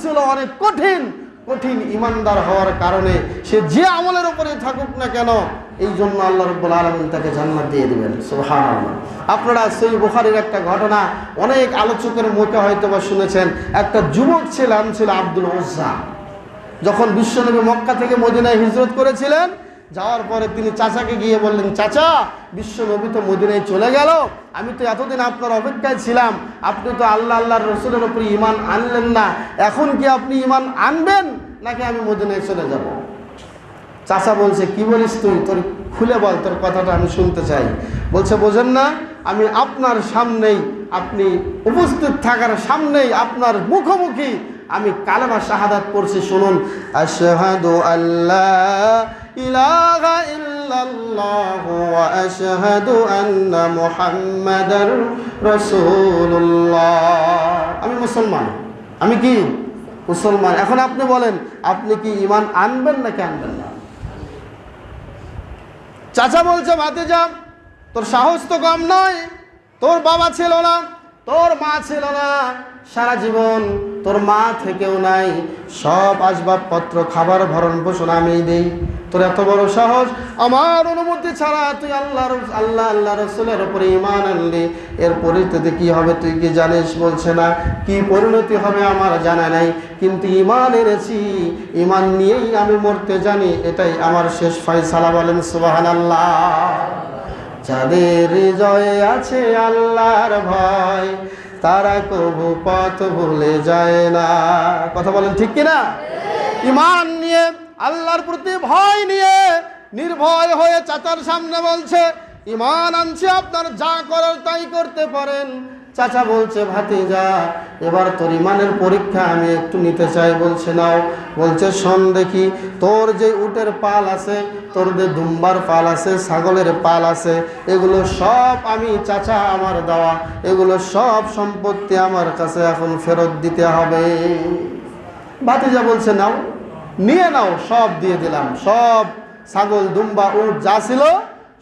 ছিল অনেক কঠিন কঠিন ইমানদার হওয়ার কারণে সে যে আমলের উপরে থাকুক না কেন এই জন্য আল্লাহ রাব্বুল আলামিন তাকে জান্নাত দিয়ে দিবেন। সুবহানাল্লাহ। আপনারা সহিহ বুখারীর একটা ঘটনা অনেক আলোচকের মুখে হয়তো বা শুনেছেন। একটা যুবক ছিল আব্দুল উজ্জা। যখন বিশ্বনবী মক্কা থেকে মদিনায় হিজরত করেছিলেন, যাওয়ার পরে তিনি চাচাকে গিয়ে বললেন, চাচা বিশ্বনবী তো মদিনায় চলে গেল, আমি তো এতদিন আপনার অপেক্ষায় ছিলাম, আপনি তো আল্লাহর রসুলের উপরে ঈমান আনলেন না, এখন কি আপনি ঈমান আনবেন নাকি আমি মদিনায় চলে যাব? চাচা বলছে, কি বলিস তুই, তোর খুলে বল, তোর কথাটা আমি শুনতে চাই। বলছে, বোঝেন না, আমি আপনার সামনেই, আপনি উপস্থিত থাকার সামনেই, আপনার মুখোমুখি আমি কালেমা শাহাদাত পড়ছি, শুনুন। আশহাদু আল্লা ইলাহা ইল্লাল্লাহ ওয়া আশহাদু আন্না মুহাম্মাদার রাসূলুল্লাহ। আমি মুসলমান। আমি কি মুসলমান। এখন আপনি বলেন, আপনি কি ঈমান আনবেন নাকি আনবেন না? চাচা বলছে, ভাতিজা তোর সাহস তো কম নয়, তোর বাবা ছিল না, তোর মা ছিল না, সারা জীবন তোর মা থেকেও নাই, সব আসবাবপত্র খাবার ভরণ পোষণ আমি দেই, তোর এত বড় সাহস, আমার অনুমতি ছাড়া তুই আল্লাহ রসুলের উপরে ঈমান আনলি, এর পরিণতি কি হবে তুই কি জানিস? বলছে না, কি পরিণতি হবে আমার জানা নাই, কিন্তু ঈমান এনেছি, ঈমান নিয়েই আমি মরতে জানি, এটাই আমার শেষ ফয়সালা। বলেন সুবহানাল্লাহ। যাদের হৃদয়ে আছে আল্লাহর ভয়, তারা কবু পথ ভুলে যায় না। কথা বলেন ঠিক কিনা? ঈমান নিয়ে, আল্লাহর প্রতি ভয় নিয়ে নির্ভয় হয়ে চাচার সামনে বলছে, ঈমান আনছি, আপনার যা করার তাই করতে পারেন। চাচা বলছে, ভাতিজা এবার তোর ঈমানের পরীক্ষা আমি একটু নিতে চাই। বলছে, নাও। বলছে, শোন দেখি, তোর যে উটের পাল আছে, তোর যে দুম্বার পাল আছে, ছাগলের পাল আছে, এগুলো সব আমি, চাচা আমার দেওয়া, এগুলো সব সম্পত্তি আমার কাছে এখন ফেরত দিতে হবে। ভাতিজা বলছে, নাও, নিয়ে নাও, সব দিয়ে দিলাম। সব ছাগল, দুম্বা, উট যা ছিল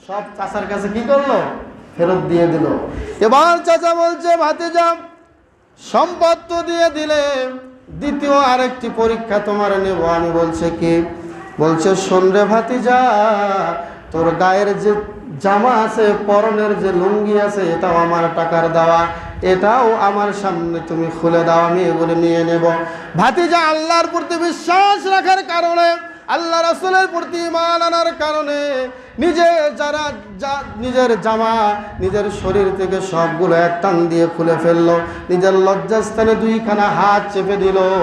সব চাচার কাছে কি করলো? ফেরত দিয়ে দিল। এবার চাচা বলছে, ভাতিজা সম্পদ তো দিয়ে দিলে, দ্বিতীয় আরেকটি পরীক্ষা তোমার নেব আমি। বলছে, কি? বলছে, শোন রে ভাতিজা, তোর গায়ের যে জামা আছে, পরনের যে লুঙ্গি আছে, এটাও আমার টাকার দেওয়া, এটাও আমার সামনে তুমি খুলে দাও, আমি এগুলো নিয়ে নেব। ভাতিজা আল্লাহর প্রতি বিশ্বাস রাখার কারণে, আল্লাহ রাসূলের প্রতি ঈমান আনার কারণে নিজের জামা নিজের শরীর থেকে সবগুলো এক টান দিয়ে খুলে ফেললো, নিজের লজ্জাস্থানে দুইখানা হাত চেপে দিল।